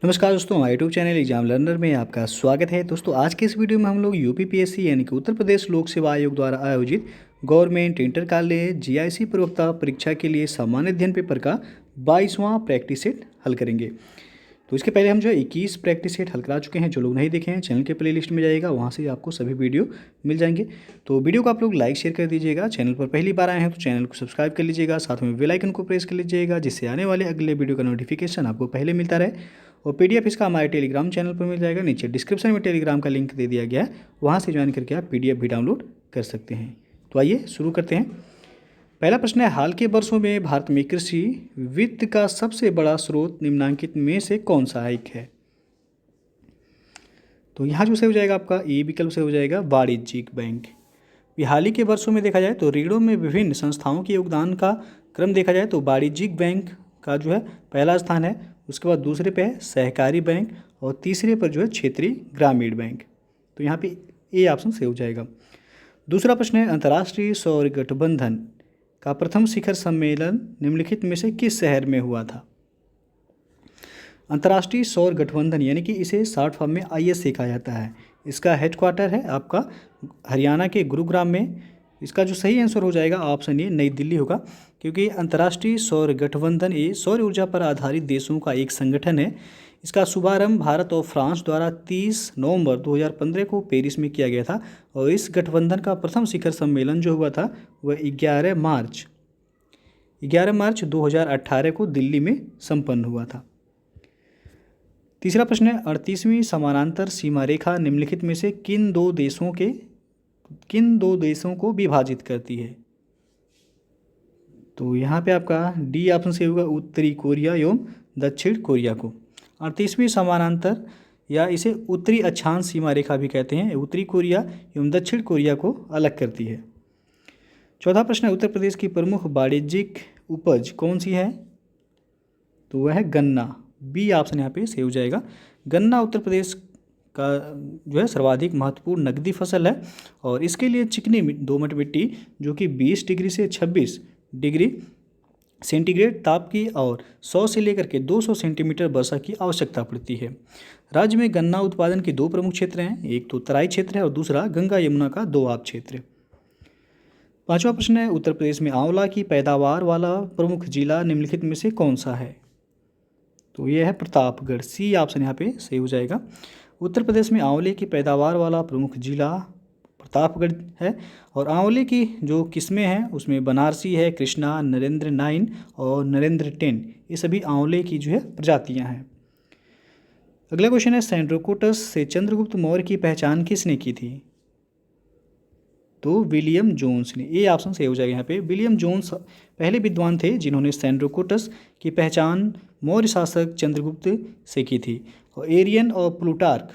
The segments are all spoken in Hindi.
नमस्कार दोस्तों, हमारे यूट्यूब चैनल एग्जाम लर्नर में आपका स्वागत है। दोस्तों आज के इस वीडियो में हम लोग यूपीपीएससी यानी कि उत्तर प्रदेश लोक सेवा आयोग द्वारा आयोजित गवर्नमेंट इंटर कॉलेज जीआईसी प्रवक्ता परीक्षा के लिए सामान्य अध्ययन पेपर का 22वां प्रैक्टिस सेट हल करेंगे। तो इसके पहले हम जो 21 प्रैक्टिस सेट हल करा चुके हैं। जो लोग नहीं देखे हैं चैनल के प्लेलिस्ट में जाइएगा, वहाँ से आपको सभी वीडियो मिल जाएंगे। तो वीडियो को आप लोग लाइक शेयर कर दीजिएगा। चैनल पर पहली बार आए हैं तो चैनल को सब्सक्राइब कर लीजिएगा, साथ में बेल आइकन को प्रेस कर लीजिएगा, जिससे आने वाले अगले वीडियो का नोटिफिकेशन आपको पहले मिलता रहे। और पीडीएफ इसका हमारे टेलीग्राम चैनल पर मिल जाएगा। नीचे डिस्क्रिप्शन में टेलीग्राम का लिंक दे दिया गया है, वहाँ से ज्वाइन करके आप पीडीएफ भी डाउनलोड कर सकते हैं। तो आइए शुरू करते हैं। पहला प्रश्न है, हाल के वर्षों में भारत में कृषि वित्त का सबसे बड़ा स्रोत निम्नलिखित में से कौन सा एक है? तो यहाँ जो से हो जाएगा आपका ए विकल्प से हो जाएगा वाणिज्यिक बैंक। हाल ही के वर्षों में देखा जाए तो ऋणों में विभिन्न संस्थाओं के योगदान का क्रम देखा जाए तो वाणिज्यिक बैंक का जो है पहला स्थान है। उसके बाद दूसरे पे है सहकारी बैंक और तीसरे पर जो है क्षेत्रीय ग्रामीण बैंक। तो यहाँ पे ए ऑप्शन से हो जाएगा। दूसरा प्रश्न है, अंतर्राष्ट्रीय सौर गठबंधन का प्रथम शिखर सम्मेलन निम्नलिखित में से किस शहर में हुआ था? अंतर्राष्ट्रीय सौर गठबंधन यानी कि इसे शॉर्ट फॉर्म में ISA कहा जाता है। इसका हेडक्वार्टर है आपका हरियाणा के गुरुग्राम में। इसका जो सही आंसर हो जाएगा ऑप्शन ए नई दिल्ली होगा, क्योंकि अंतर्राष्ट्रीय सौर गठबंधन ये सौर ऊर्जा पर आधारित देशों का एक संगठन है। इसका शुभारंभ भारत और फ्रांस द्वारा 30 नवंबर 2015 को पेरिस में किया गया था। और इस गठबंधन का प्रथम शिखर सम्मेलन जो हुआ था वह 11 मार्च 2018 को दिल्ली में संपन्न हुआ था। तीसरा प्रश्न है, 38वीं समानांतर सीमा रेखा निम्नलिखित में से किन दो देशों को विभाजित करती है? तो यहाँ पे आपका डी ऑप्शन से होगा उत्तरी कोरिया एवं दक्षिण कोरिया को। 38वीं समानांतर या इसे उत्तरी अक्षांश सीमा रेखा भी कहते हैं, उत्तरी कोरिया एवं दक्षिण कोरिया को अलग करती है। चौथा प्रश्न है, उत्तर प्रदेश की प्रमुख वाणिज्यिक उपज कौन सी है? तो वह है गन्ना। बी ऑप्शन यहाँ पे सही हो जाएगा। गन्ना उत्तर प्रदेश का जो है सर्वाधिक महत्वपूर्ण नकदी फसल है और इसके लिए चिकनी दोमट मिट्टी जो कि 20 डिग्री से 26 डिग्री सेंटीग्रेड ताप की और 100 से लेकर के 200 सेंटीमीटर वर्षा की आवश्यकता पड़ती है। राज्य में गन्ना उत्पादन के दो प्रमुख क्षेत्र हैं, एक तो तराई क्षेत्र है और दूसरा गंगा यमुना का दोआब क्षेत्र। पांचवा प्रश्न है, उत्तर प्रदेश में आंवला की पैदावार वाला प्रमुख जिला निम्नलिखित में से कौन सा है? तो यह है प्रतापगढ़। सी ऑप्शन यहाँ पे सही हो जाएगा। उत्तर प्रदेश में आंवले की पैदावार वाला प्रमुख जिला प्रतापगढ़ है और आंवले की जो किस्में हैं उसमें बनारसी है, कृष्णा, नरेंद्र 9 और नरेंद्र 10, ये सभी आंवले की जो है प्रजातियां हैं। अगला क्वेश्चन है, सैंड्रोकोटस से चंद्रगुप्त मौर्य की पहचान किसने की थी? तो विलियम जोन्स ने। ए ऑप्शन सही हो जाएगा यहाँ पे। विलियम जोन्स पहले विद्वान थे जिन्होंने सैंड्रोकोटस की पहचान मौर्य शासक चंद्रगुप्त से की थी। और एरियन और प्लूटार्क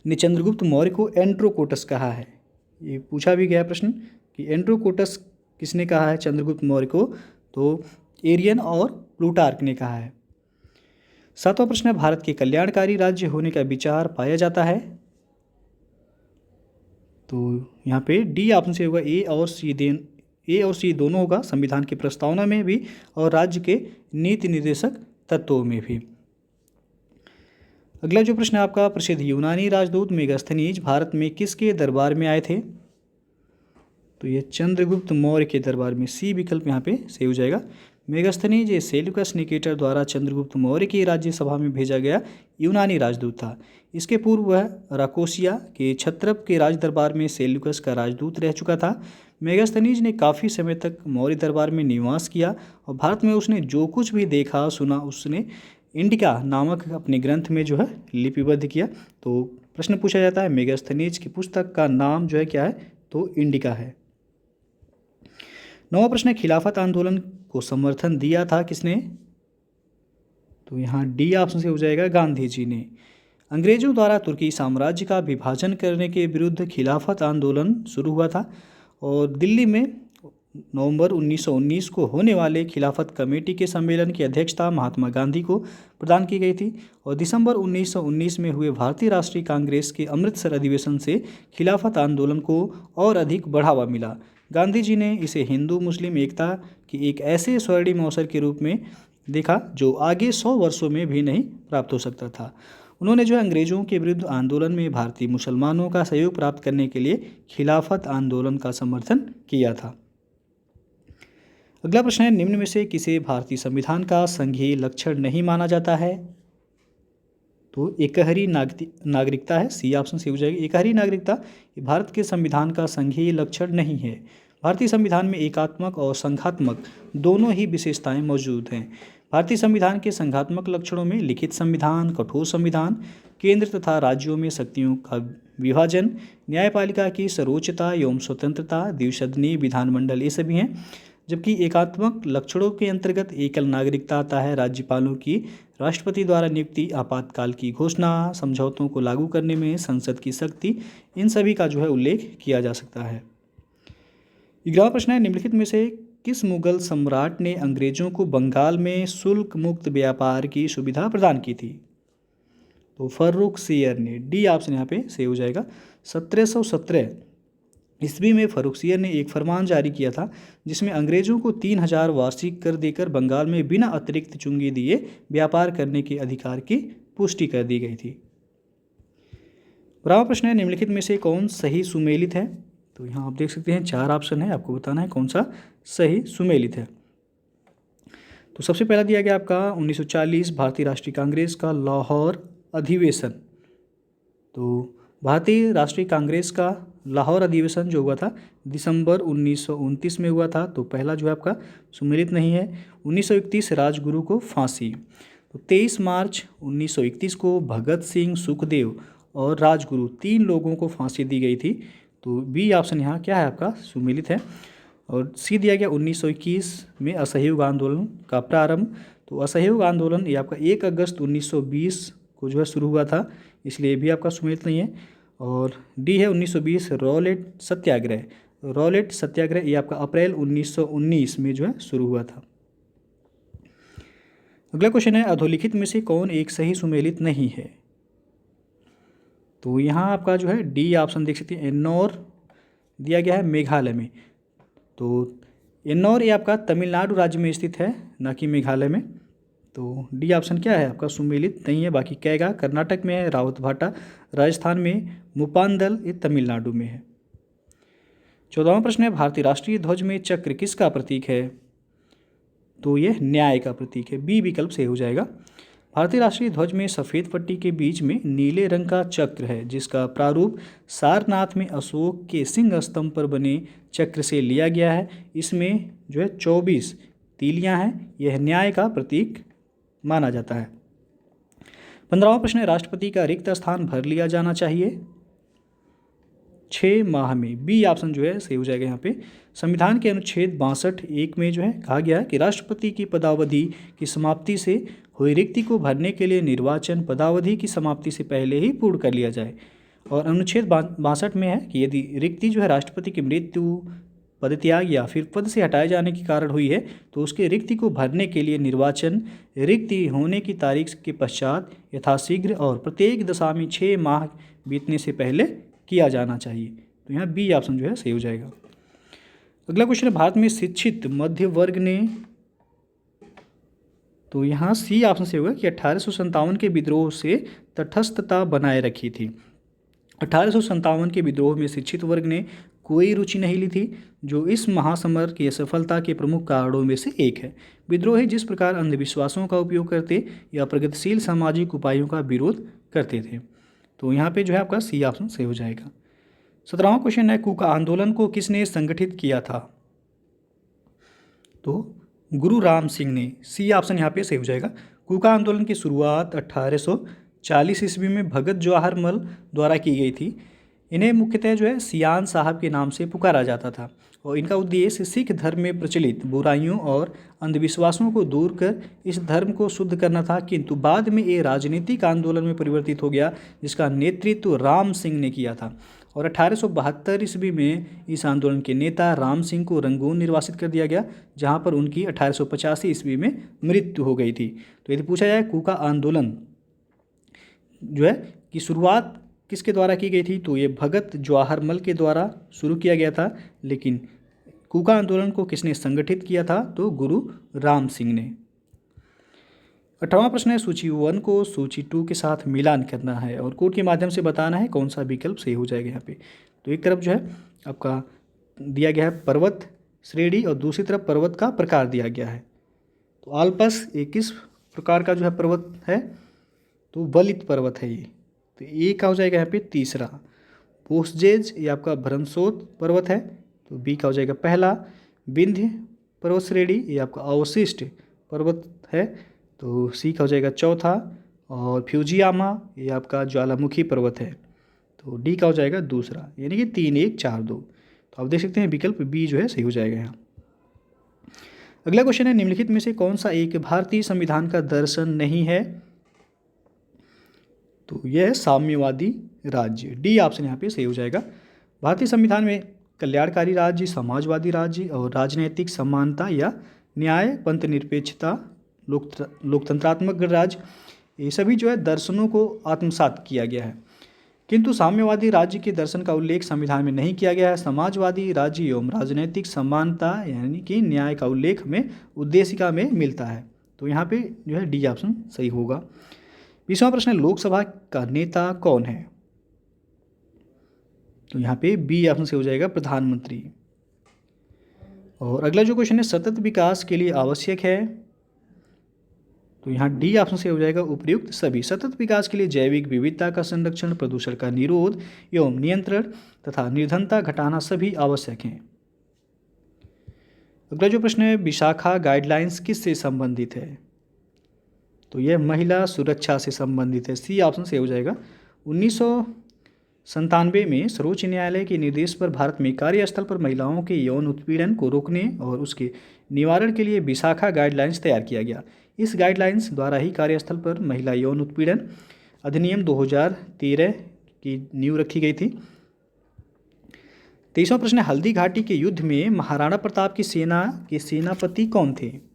ने चंद्रगुप्त मौर्य को एंड्रोकोटस कहा है। ये पूछा भी गया प्रश्न कि एंड्रोकोटस किसने कहा है चंद्रगुप्त मौर्य को? तो एरियन और प्लूटार्क ने कहा है। सातवां प्रश्न है, भारत के कल्याणकारी राज्य होने का विचार पाया जाता है? तो यहाँ पे डी ऑप्शन से होगा। ए और सी दोनों होगा, संविधान की प्रस्तावना में भी और राज्य के नीति निर्देशक तत्वों में भी। अगला जो प्रश्न है आपका, प्रसिद्ध यूनानी राजदूत मेगास्थनीज भारत में किसके दरबार में आए थे? तो ये चंद्रगुप्त मौर्य के दरबार में। सी विकल्प यहाँ पे सही हो जाएगा। मेगास्थनीज ये सेल्यूकस निकेटर द्वारा चंद्रगुप्त मौर्य की राज्यसभा में भेजा गया यूनानी राजदूत था। इसके पूर्व वह राकोसिया के छत्रप के राज दरबार में सेल्यूकस का राजदूत रह चुका था। मेगास्थनीज ने काफ़ी समय तक मौर्य दरबार में निवास किया और भारत में उसने जो कुछ भी देखा सुना उसने इंडिका नामक अपने ग्रंथ में जो है लिपिबद्ध किया। तो प्रश्न पूछा जाता है मेगास्थनीज की पुस्तक का नाम जो है क्या है? तो इंडिका है। नौवां प्रश्न है, खिलाफत आंदोलन को समर्थन दिया था किसने? तो यहाँ डी ऑप्शन से हो जाएगा, गांधी जी ने। अंग्रेजों द्वारा तुर्की साम्राज्य का विभाजन करने के विरुद्ध खिलाफत आंदोलन शुरू हुआ था और दिल्ली में नवंबर 1919 को होने वाले खिलाफत कमेटी के सम्मेलन की अध्यक्षता महात्मा गांधी को प्रदान की गई थी। और दिसंबर 1919 में हुए भारतीय राष्ट्रीय कांग्रेस के अमृतसर अधिवेशन से खिलाफत आंदोलन को और अधिक बढ़ावा मिला। गांधी जी ने इसे हिंदू मुस्लिम एकता की एक ऐसे स्वर्णिम अवसर के रूप में देखा जो आगे 100 वर्षों में भी नहीं प्राप्त हो सकता था। उन्होंने जो है अंग्रेजों के विरुद्ध आंदोलन में भारतीय मुसलमानों का सहयोग प्राप्त करने के लिए खिलाफत आंदोलन का समर्थन किया था। अगला प्रश्न है, निम्न में से किसे भारतीय संविधान का संघीय लक्षण नहीं माना जाता है? तो एकहरी नागरिकता है, सी ऑप्शन सी हो जाएगी। एकहरी नागरिकता भारत के संविधान का संघीय लक्षण नहीं है। भारतीय संविधान में एकात्मक और संघात्मक दोनों ही विशेषताएं मौजूद हैं। भारतीय संविधान के संघात्मक लक्षणों में लिखित संविधान, कठोर संविधान, केंद्र तथा राज्यों में शक्तियों का विभाजन, न्यायपालिका की सर्वोच्चता एवं स्वतंत्रता, द्विसदनीय विधानमंडल, ये सभी हैं। जबकि एकात्मक लक्षणों के अंतर्गत एकल नागरिकता आता है, राज्यपालों की राष्ट्रपति द्वारा नियुक्ति, आपातकाल की घोषणा, समझौतों को लागू करने में संसद की शक्ति, इन सभी का जो है उल्लेख किया जा सकता है। 11वां प्रश्न है, निम्नलिखित में से किस मुगल सम्राट ने अंग्रेजों को बंगाल में शुल्क मुक्त व्यापार की सुविधा प्रदान की थी? तो फर्रुखसियर ने, डी ऑप्शन यहाँ पे सही हो जाएगा। 1717 ईस्वी में फर्रुखसियर ने एक फरमान जारी किया था जिसमें अंग्रेजों को 3000 वार्षिक कर देकर बंगाल में बिना अतिरिक्त चुंगी दिए व्यापार करने के अधिकार की पुष्टि कर दी गई थी। 12वां प्रश्न है, निम्नलिखित में से कौन सही सुमेलित है? तो यहाँ आप देख सकते हैं 4 ऑप्शन है, आपको बताना है कौन सा सही सुमेलित है। तो सबसे पहला दिया गया आपका 1940 भारतीय राष्ट्रीय कांग्रेस का लाहौर अधिवेशन। तो भारतीय राष्ट्रीय कांग्रेस का लाहौर अधिवेशन जो हुआ था दिसंबर 1929 में हुआ था, तो पहला जो है आपका सुमेलित नहीं है। 1931 राजगुरु को फांसी। तो 23 मार्च 1931 को भगत सिंह, सुखदेव और राजगुरु 3 लोगों को फांसी दी गई थी। तो बी ऑप्शन यहाँ क्या है आपका सुमेलित है। और सी दिया गया 1921 में असहयोग आंदोलन का प्रारंभ। तो असहयोग आंदोलन ये आपका 1 अगस्त 1920 को जो है शुरू हुआ था, इसलिए भी आपका सुमेलित नहीं है। और डी है 1920 रॉलेट सत्याग्रह। रॉलेट सत्याग्रह ये आपका अप्रैल 1919 में जो है शुरू हुआ था। अगला क्वेश्चन है, अधोलिखित में से कौन एक सही सुमेलित नहीं है? तो यहाँ आपका जो है डी ऑप्शन देख सकते हैं, एन्नौर दिया गया है मेघालय में। तो एन्नौर ये आपका तमिलनाडु राज्य में स्थित है, न कि मेघालय में। तो डी ऑप्शन क्या है आपका सुमेलित नहीं है। बाकी कैगा कर्नाटक में है, रावतभाटा राजस्थान में, मुपांदल ये तमिलनाडु में है। 14वां प्रश्न है, भारतीय राष्ट्रीय ध्वज में चक्र किसका प्रतीक है? तो ये न्याय का प्रतीक है, बी विकल्प से हो जाएगा। भारतीय राष्ट्रीय ध्वज में सफ़ेद पट्टी के बीच में नीले रंग का चक्र है जिसका प्रारूप सारनाथ में अशोक के सिंह स्तंभ पर बने चक्र से लिया गया है। इसमें जो है 24 तीलियां हैं, यह न्याय का प्रतीक माना जाता है। 15वां प्रश्न है, राष्ट्रपति का रिक्त स्थान भर लिया जाना चाहिए 6 माह में। बी ऑप्शन जो है सही हो जाएगा। यहाँ पे संविधान के अनुच्छेद 62(1) में जो है कहा गया है कि राष्ट्रपति की पदावधि की समाप्ति से हुई रिक्ति को भरने के लिए निर्वाचन पदावधि की समाप्ति से पहले ही पूर्ण कर लिया जाए। और अनुच्छेद 62 में है कि यदि रिक्ति जो है राष्ट्रपति की मृत्यु, पदत्याग या फिर पद से हटाए जाने के कारण हुई है तो उसके रिक्ति को भरने के लिए निर्वाचन रिक्ति होने की तारीख के पश्चात यथाशीघ्र और प्रत्येक दशा में 6 माह बीतने से पहले किया जाना चाहिए। तो यहाँ बी ऑप्शन जो है सही हो जाएगा। अगला क्वेश्चन है, भारत में शिक्षित मध्य वर्ग ने, तो यहाँ सी ऑप्शन से होगा कि 1857 के विद्रोह से तटस्थता बनाए रखी थी। 1857 के विद्रोह में शिक्षित वर्ग ने कोई रुचि नहीं ली थी, जो इस महासमर की असफलता के प्रमुख कारणों में से एक है। विद्रोही जिस प्रकार अंधविश्वासों का उपयोग करते या प्रगतिशील सामाजिक उपायों का विरोध करते थे। तो यहाँ पे जो है आपका सी ऑप्शन सही हो जाएगा। 17वां क्वेश्चन है, कूका आंदोलन को किसने संगठित किया था? तो गुरु राम सिंह ने, सी ऑप्शन यहाँ पे सही हो जाएगा। कूका आंदोलन की शुरुआत 1840 ईस्वी में भगत जवाहर मल द्वारा की गई थी। इन्हें मुख्यतः जो है सियान साहब के नाम से पुकारा जाता था और इनका उद्देश्य सिख धर्म में प्रचलित बुराइयों और अंधविश्वासों को दूर कर इस धर्म को शुद्ध करना था, किंतु बाद में ये राजनीतिक आंदोलन में परिवर्तित हो गया जिसका नेतृत्व राम सिंह ने किया था। और 1872 ईस्वी में इस आंदोलन के नेता राम सिंह को रंगून निर्वासित कर दिया गया, जहां पर उनकी 1885 ईस्वी में मृत्यु हो गई थी। तो यदि पूछा जाए कूका आंदोलन जो है की शुरुआत किसके द्वारा की गई थी, तो ये भगत जवाहर मल के द्वारा शुरू किया गया था। लेकिन कूका आंदोलन को किसने संगठित किया था, तो गुरु राम सिंह ने। 18वां प्रश्न है, सूची 1 को सूची 2 के साथ मिलान करना है और कोड के माध्यम से बताना है कौन सा विकल्प सही हो जाएगा यहाँ पे। तो एक तरफ जो है आपका दिया गया है पर्वत श्रेणी और दूसरी तरफ पर्वत का प्रकार दिया गया है। तो आल्पस ये किस प्रकार का जो है पर्वत है, तो वलित पर्वत है ये। तो ए का हो जाएगा यहाँ पे तीसरा। पोस्जेज ये आपका भ्रंशोत पर्वत है, तो बी का हो जाएगा पहला। विंध्य पर्वत श्रेणी ये आपका अवशिष्ट पर्वत है, तो सी का हो जाएगा चौथा। और फ्यूजियामा ये आपका ज्वालामुखी पर्वत है, तो डी का हो जाएगा दूसरा, यानी कि 3 1 4 2। तो आप देख सकते हैं विकल्प बी जो है सही हो जाएगा यहाँ। अगला क्वेश्चन है, निम्नलिखित में से कौन सा एक भारतीय संविधान का दर्शन नहीं है? तो यह है साम्यवादी राज्य। डी ऑप्शन यहाँ पे सही हो जाएगा। भारतीय संविधान में कल्याणकारी राज्य, समाजवादी राज्य और राजनैतिक समानता या न्याय, पंथ निरपेक्षता, लोकतंत्रात्मक गणराज्य, ये सभी जो है दर्शनों को आत्मसात किया गया है, किंतु साम्यवादी राज्य के दर्शन का उल्लेख संविधान में नहीं किया गया है। समाजवादी राज्य एवं राजनैतिक समानता यानी कि न्याय का उल्लेख में उद्देशिका में मिलता है। तो यहाँ पे जो है डी ऑप्शन सही होगा। 20वां प्रश्न है, लोकसभा का नेता कौन है? तो यहाँ पे बी ऑप्शन से हो जाएगा प्रधानमंत्री। और अगला जो क्वेश्चन है, सतत विकास के लिए आवश्यक है, तो यहाँ डी ऑप्शन से हो जाएगा उपयुक्त सभी। सतत विकास के लिए जैविक विविधता का संरक्षण, प्रदूषण का निरोध एवं नियंत्रण तथा निर्धनता घटाना सभी आवश्यक हैं। अगला जो प्रश्न है, विशाखा गाइडलाइंस किससे संबंधित है? तो यह महिला सुरक्षा से संबंधित है, सी ऑप्शन से हो जाएगा। 1997 में सर्वोच्च न्यायालय के निर्देश पर भारत में कार्यस्थल पर महिलाओं के यौन उत्पीड़न को रोकने और उसके निवारण के लिए विशाखा गाइडलाइंस तैयार किया गया। इस गाइडलाइंस द्वारा ही कार्यस्थल पर महिला यौन उत्पीड़न अधिनियम 2013 की नींव रखी गई थी। 23वां प्रश्न है, हल्दी घाटी के युद्ध में महाराणा प्रताप की सेना के सेनापति कौन थे?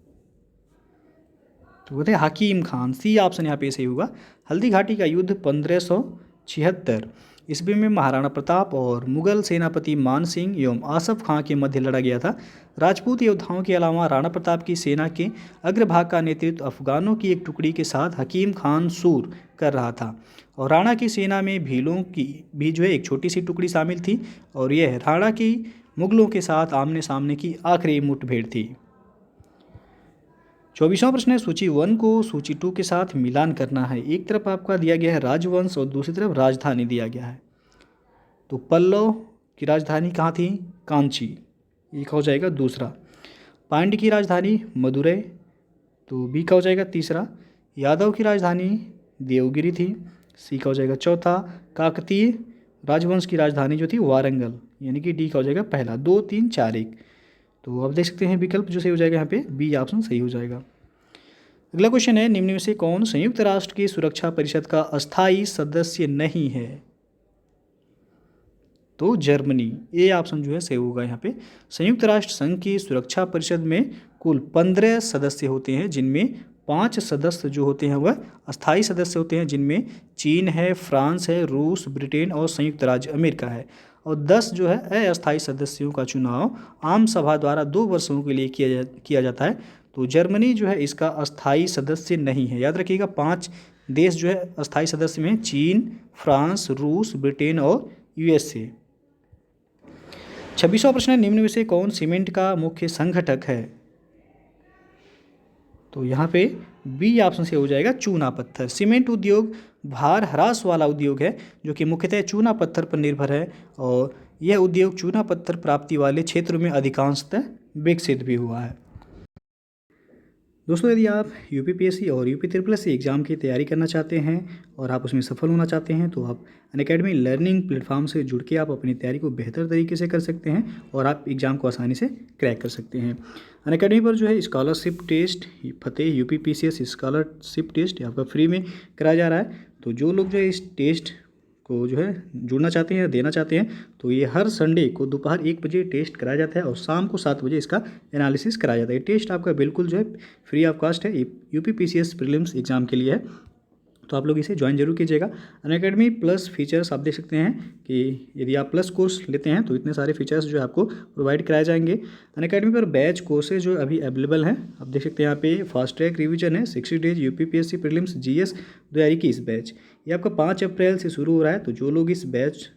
तो वो थे हकीम खान, सी ऑप्शन यहाँ पे सही होगा। हल्दी घाटी का युद्ध 1576 ईस्वी में महाराणा प्रताप और मुगल सेनापति मान सिंह एवं आसफ खां के मध्य लड़ा गया था। राजपूत योद्धाओं के अलावा राणा प्रताप की सेना के अग्रभाग का नेतृत्व अफगानों की एक टुकड़ी के साथ हकीम खान सूर कर रहा था और राणा की सेना में भीलों की भी जो है एक छोटी सी टुकड़ी शामिल थी और यह राणा की मुगलों के साथ आमने सामने की आखिरी मुठभेड़ थी। 24वां प्रश्न है, सूची 1 को सूची 2 के साथ मिलान करना है। एक तरफ आपका दिया गया है राजवंश और दूसरी तरफ राजधानी दिया गया है। तो पल्लव की राजधानी कहाँ थी? कांची, एक हो जाएगा दूसरा। पांड्य की राजधानी मदुरै, तो बी का हो जाएगा तीसरा। यादव की राजधानी देवगिरी थी, सी का हो जाएगा चौथा। काकतीय राजवंश की राजधानी जो थी वारंगल, यानी कि डी का हो जाएगा पहला। 2 3 4 1। तो आप देख सकते हैं विकल्प जो सही हो जाएगा यहाँ पे बी ऑप्शन सही हो जाएगा। अगला क्वेश्चन है, निम्न में से कौन संयुक्त राष्ट्र की सुरक्षा परिषद का अस्थायी सदस्य नहीं है? तो जर्मनी, ए ऑप्शन जो है सही होगा यहाँ पे। संयुक्त राष्ट्र संघ की सुरक्षा परिषद में कुल 15 सदस्य होते हैं, जिनमें 5 सदस्य जो होते हैं वह अस्थायी सदस्य होते हैं, जिनमें चीन है, फ्रांस है, रूस, ब्रिटेन और संयुक्त राज्य अमेरिका है। और 10 जो है अस्थायी सदस्यों का चुनाव आम सभा द्वारा 2 वर्षों के लिए किया जाता है। तो जर्मनी जो है इसका अस्थायी सदस्य नहीं है। याद रखिएगा 5 देश जो है अस्थायी सदस्य में चीन, फ्रांस, रूस, ब्रिटेन और यूएसए। 26वां प्रश्न है, निम्न में से कौन सीमेंट का मुख्य संघटक है? तो यहाँ पे बी ऑप्शन से हो जाएगा चूना पत्थर। सीमेंट उद्योग भार ह्रास वाला उद्योग है जो कि मुख्यतः चूना पत्थर पर निर्भर है और यह उद्योग चूना पत्थर प्राप्ति वाले क्षेत्रों में अधिकांशतः विकसित भी हुआ है। दोस्तों, यदि आप यूपीपीएससी और यूपी ट्रिपल एग्ज़ाम की तैयारी करना चाहते हैं और आप उसमें सफल होना चाहते हैं तो आप अनअकैडमी लर्निंग प्लेटफॉर्म से जुड़ के आप अपनी तैयारी को बेहतर तरीके से कर सकते हैं और आप एग्ज़ाम को आसानी से क्रैक कर सकते हैं। अनअकैडमी पर जो है स्कॉलरशिप टेस्ट, फतेह यूपीपीसीएस स्कॉलरशिप टेस्ट आपका फ्री में कराया जा रहा है। तो जो लोग जो है इस टेस्ट को जो है जुड़ना चाहते हैं, देना चाहते हैं, तो ये हर संडे को दोपहर 1 बजे टेस्ट कराया जाता है और शाम को 7 बजे इसका एनालिसिस कराया जाता है। टेस्ट आपका बिल्कुल जो है फ्री ऑफ कॉस्ट है, यूपीपीसीएस प्रीलिम्स एग्ज़ाम के लिए है। तो आप लोग इसे ज्वाइन जरूर कीजिएगा। अनअकैडमी प्लस फीचर्स आप देख सकते हैं कि यदि आप प्लस कोर्स लेते हैं तो इतने सारे फीचर्स जो है आपको प्रोवाइड कराए जाएंगे। अनअकैडमी पर बैच कोर्सेज जो अभी अवेलेबल हैं, आप देख सकते हैं यहाँ पे फास्ट ट्रैक रिवीजन है 60 days UPPSC prelims GS 2021 batch, ये आपका 5 अप्रैल से शुरू हो रहा है। तो जो लोग इस बैच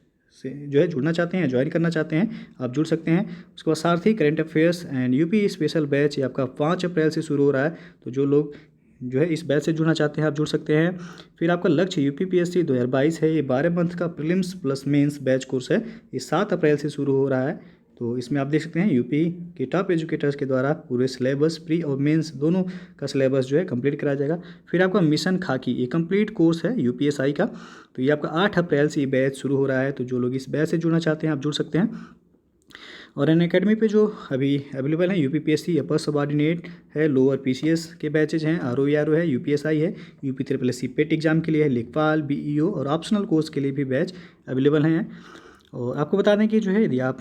से जो है जुड़ना चाहते हैं, ज्वाइन करना चाहते हैं, आप जुड़ सकते हैं। उसके बाद सारथी current affairs and UP special batch, ये आपका 5 अप्रैल से शुरू हो रहा है। तो जो लोग जो है इस बैच से जुड़ना चाहते हैं आप जुड़ सकते हैं। फिर आपका लक्ष्य यूपीपीएससी 2022 है, ये 12 मंथ का prelims plus mains batch course है, ये 7 अप्रैल से शुरू हो रहा है। तो इसमें आप देख सकते हैं यूपी के टॉप एजुकेटर्स के द्वारा पूरे सिलेबस प्री और मेंस दोनों का सिलेबस जो है कंप्लीट कराया जाएगा। फिर आपका मिशन खाकी, ये कंप्लीट कोर्स है यूपीएसआई का, तो ये आपका 8 अप्रैल से ये बैच शुरू हो रहा है। तो जो लोग इस बैच से जुड़ना चाहते हैं आप जुड़ सकते हैं। और अनअकैडमी पे जो अभी अवेलेबल है यूपीपीएससी अपर सबऑर्डिनेट है, लोअर पीसीएस के बैचेज हैं, आरओ है, यूपीएसआई है, यूपी SSC पेट एग्जाम के लिए है, लेखपाल बीईओ और ऑप्शनल कोर्स के लिए भी बैच अवेलेबल हैं। और आपको बता दें कि जो है यदि आप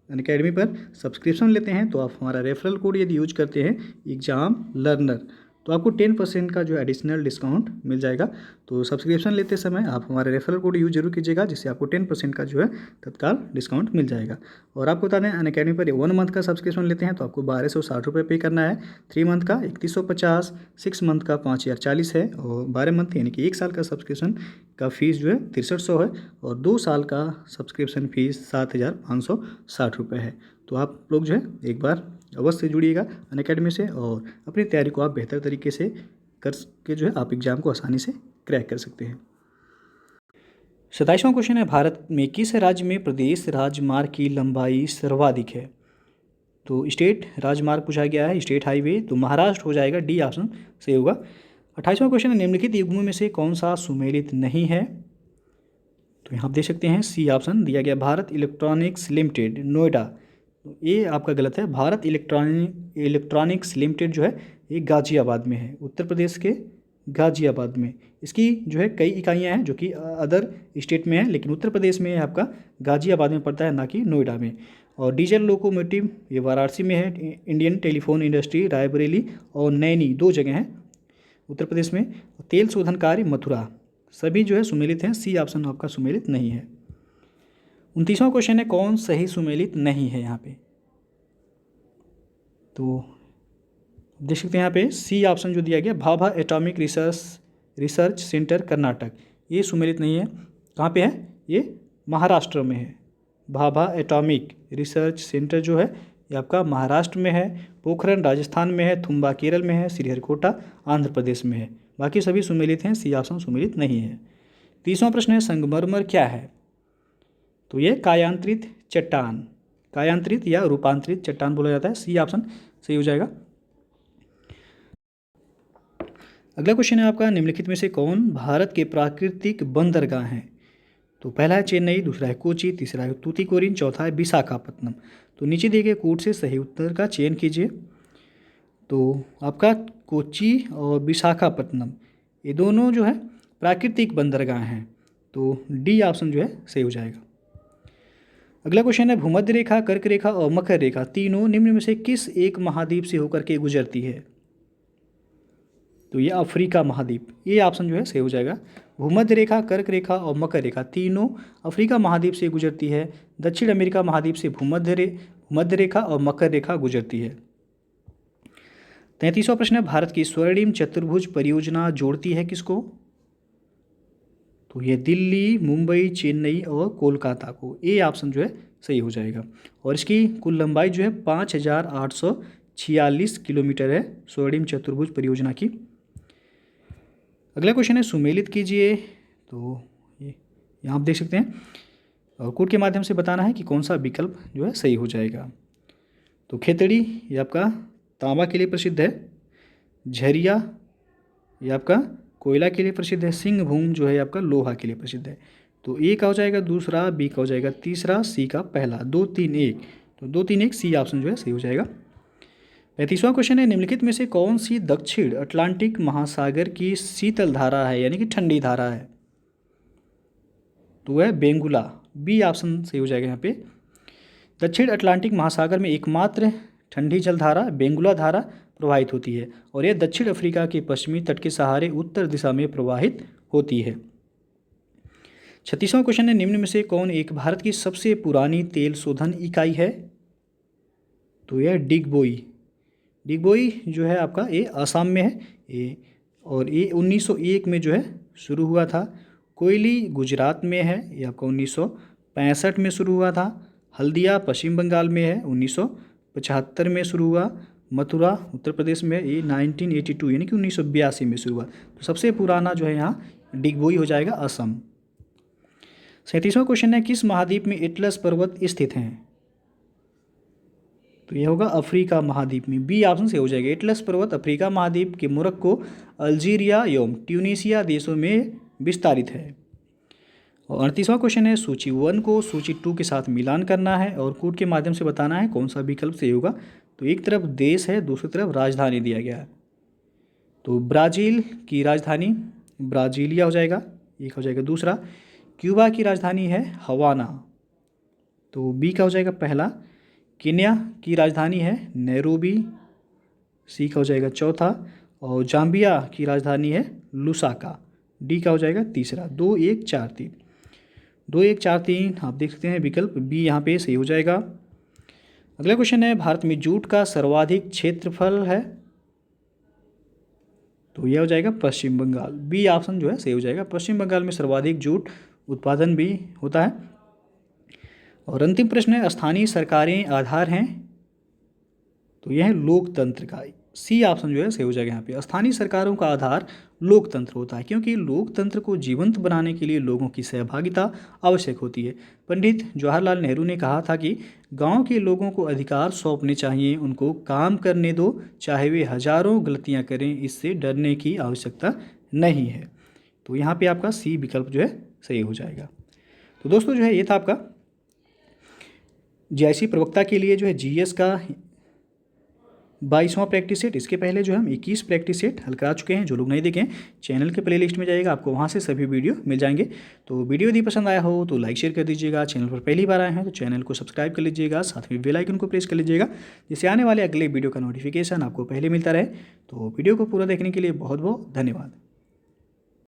अनअकैडमी पर सब्सक्रिप्शन लेते हैं तो आप हमारा रेफरल कोड यदि यूज करते हैं एग्जाम लर्नर, तो आपको 10% का जो एडिशनल डिस्काउंट मिल जाएगा। तो सब्सक्रिप्शन लेते समय आप हमारे रेफरल कोड यूज जरूर कीजिएगा, जिससे आपको 10% का जो है तत्काल डिस्काउंट मिल जाएगा। और आपको बता दें अनअकैडमी पर 1 मंथ का सब्सक्रिप्शन लेते हैं तो आपको 1260 रुपये पे करना है, 3 मंथ का 3150, 6 मंथ का 5040 है, और 12 मंथ यानी कि 1 साल का सब्सक्रिप्शन का फीस जो है 6300 है, और 2 साल का सब्सक्रिप्शन फीस 7560 रुपये है। तो आप लोग जो है एक बार अवश्य जुड़िएगा अनअकैडमी से, और अपनी तैयारी को आप बेहतर तरीके से करके जो है आप एग्ज़ाम को आसानी से क्रैक कर सकते हैं। 27वां क्वेश्चन है, भारत में किस राज्य में प्रदेश राजमार्ग की लंबाई सर्वाधिक है? तो स्टेट राजमार्ग पूछा गया है, स्टेट हाईवे, तो महाराष्ट्र हो जाएगा, डी ऑप्शन सही होगा। 28वां क्वेश्चन है, निम्नलिखित युग्मों में से कौन सा सुमेलित नहीं है? तो यहाँ आप देख सकते हैं सी ऑप्शन दिया गया, भारत इलेक्ट्रॉनिक्स लिमिटेड नोएडा, ये आपका गलत है। भारत इलेक्ट्रॉनिक्स लिमिटेड जो है ये गाज़ियाबाद में है, उत्तर प्रदेश के गाज़ियाबाद में। इसकी जो है कई इकाइयां हैं जो कि अदर स्टेट में है, लेकिन उत्तर प्रदेश में आपका गाज़ियाबाद में पड़ता है, ना कि नोएडा में। और डीजल लोकोमोटिव ये वाराणसी में है, इंडियन टेलीफोन इंडस्ट्री रायबरेली और नैनी 2 जगह हैं उत्तर प्रदेश में। तेल शोधन कार्य मथुरा, सभी जो है सुमेलित हैं, सी ऑप्शन आपका सुमेलित नहीं है। 29वां क्वेश्चन है, कौन सही सुमेलित नहीं है यहाँ पे? तो देख सकते हैं यहाँ पे सी ऑप्शन जो दिया गया, Bhabha atomic research centre Karnataka, ये सुमेलित नहीं है। कहाँ पे है? ये महाराष्ट्र में है। भाभा एटॉमिक रिसर्च सेंटर जो है ये आपका महाराष्ट्र में है, पोखरन राजस्थान में है, थुम्बा केरल में है, श्रीहरिकोटा आंध्र प्रदेश में है। बाकी सभी सुमेलित हैं, सी ऑप्शन सुमेलित नहीं है। 30वां प्रश्न है, संगमरमर क्या है? तो ये कायांतरित चट्टान, कायांतरित या रूपांतरित चट्टान बोला जाता है, सी ऑप्शन सही हो जाएगा। अगला क्वेश्चन है आपका, निम्नलिखित में से कौन भारत के प्राकृतिक बंदरगाह हैं? तो पहला है चेन्नई, दूसरा है कोची, तीसरा है तूतीकोरिन, चौथा है विशाखापत्तनम। तो नीचे दिए गए कोड से सही उत्तर का चयन कीजिए। तो आपका कोची और विशाखापत्तनम ये दोनों जो है प्राकृतिक बंदरगाह हैं, तो डी ऑप्शन जो है सही हो जाएगा। अगला क्वेश्चन है, भूमध्य रेखा, कर्क रेखा और मकर रेखा तीनों निम्न में से किस एक महाद्वीप से होकर के गुजरती है? तो ये अफ्रीका महाद्वीप, ये ऑप्शन जो है सही हो जाएगा। भूमध्य रेखा, कर्क रेखा और मकर रेखा तीनों अफ्रीका महाद्वीप से गुजरती है। दक्षिण अमेरिका महाद्वीप से भूमध्य रेखा और मकर रेखा गुजरती है। 33वां प्रश्न है, भारत की स्वर्णिम चतुर्भुज परियोजना जोड़ती है किसको? तो ये दिल्ली, मुंबई, चेन्नई और कोलकाता को, ये ऑप्शन जो है सही हो जाएगा। और इसकी कुल लंबाई जो है 5846 किलोमीटर है स्वर्णिम चतुर्भुज परियोजना की। अगला क्वेश्चन है, सुमेलित कीजिए। तो ये यहाँ आप देख सकते हैं, और कोड के माध्यम से बताना है कि कौन सा विकल्प जो है सही हो जाएगा। तो खेतड़ी ये आपका तांबा के लिए प्रसिद्ध है, झरिया ये आपका कोयला के लिए प्रसिद्ध है, सिंहभूम जो है आपका लोहा के लिए प्रसिद्ध है। तो ए का हो जाएगा दूसरा, बी का हो जाएगा तीसरा, सी का पहला, 2 3 1, तो 2 3 1 सी ऑप्शन जो है सही हो जाएगा। 35वां क्वेश्चन है, निम्नलिखित में से कौन सी दक्षिण अटलांटिक महासागर की शीतल धारा है, यानी कि ठंडी धारा है? तो वह बेंगुला, बी ऑप्शन सही हो जाएगा यहाँ पे। दक्षिण अटलांटिक महासागर में एकमात्र ठंडी जल धारा बेंगुला धारा प्रवाहित होती है, और यह दक्षिण अफ्रीका के पश्चिमी तट के सहारे उत्तर दिशा में प्रवाहित होती है। 36वां क्वेश्चन है, निम्न में से कौन एक भारत की सबसे पुरानी तेल शोधन इकाई है? तो यह डिगबोई। डिगबोई जो है आपका ये असम में है ये, और ये 1901 में जो है शुरू हुआ था। कोयली गुजरात में है, ये आपका 1965 में शुरू हुआ था। हल्दिया पश्चिम बंगाल में है, 1975 में शुरू हुआ। मथुरा उत्तर प्रदेश में ये 1982 यानी कि 1982 में शुरू हुआ। तो सबसे पुराना जो है यहाँ डिगबोई हो जाएगा, असम। 37वां क्वेश्चन है, किस महाद्वीप में एटलस पर्वत स्थित हैं? तो यह होगा अफ्रीका महाद्वीप में। बी ऑप्शन से हो जाएगा। एटलस पर्वत अफ्रीका महाद्वीप के मोरक्को, अल्जीरिया एवं ट्यूनीशिया देशों में विस्तारित है। और 38वां क्वेश्चन है, सूची 1 को सूची 2 के साथ मिलान करना है और कोड के माध्यम से बताना है कौन सा विकल्प सही होगा। तो एक तरफ देश है, दूसरी तरफ राजधानी दिया गया है। तो ब्राज़ील की राजधानी ब्राज़ीलिया हो जाएगा, एक हो जाएगा। दूसरा, क्यूबा की राजधानी है हवाना, तो बी का हो जाएगा पहला। केन्या की राजधानी है नैरोबी, सी का हो जाएगा चौथा। और जाम्बिया की राजधानी है लुसाका, डी का हो जाएगा तीसरा। 2 1 4 3, 2 1 4 3 आप देख सकते हैं विकल्प बी यहाँ पे सही हो जाएगा। अगला क्वेश्चन है, भारत में जूट का सर्वाधिक क्षेत्रफल है? तो यह हो जाएगा पश्चिम बंगाल, बी ऑप्शन जो है सही हो जाएगा। पश्चिम बंगाल में सर्वाधिक जूट उत्पादन भी होता है। और अंतिम प्रश्न है, स्थानीय सरकारें आधार हैं? तो यह है लोकतंत्र का, सी ऑप्शन जो है सही हो जाएगा यहाँ पे। स्थानीय सरकारों का आधार लोकतंत्र होता है, क्योंकि लोकतंत्र को जीवंत बनाने के लिए लोगों की सहभागिता आवश्यक होती है। पंडित जवाहरलाल नेहरू ने कहा था कि गांव के लोगों को अधिकार सौंपने चाहिए, उनको काम करने दो, चाहे वे हजारों गलतियां करें, इससे डरने की आवश्यकता नहीं है। तो यहाँ पे आपका सी विकल्प जो है सही हो जाएगा। तो दोस्तों जो है ये था आपका जीआईसी प्रवक्ता के लिए जो है जीएस का 22वां प्रैक्टिस सेट। इसके पहले जो हम 21 प्रैक्टिस सेट हल करा चुके हैं। जो लोग नहीं देखें, चैनल के प्लेलिस्ट में जाइएगा, आपको वहां से सभी वीडियो मिल जाएंगे। तो वीडियो यदि पसंद आया हो तो लाइक शेयर कर दीजिएगा। चैनल पर पहली बार आए हैं तो चैनल को सब्सक्राइब कर लीजिएगा, साथ में बेल आइकन को प्रेस कर लीजिएगा, जिससे आने वाले अगले वीडियो का नोटिफिकेशन आपको पहले मिलता रहे। तो वीडियो को पूरा देखने के लिए बहुत बहुत धन्यवाद।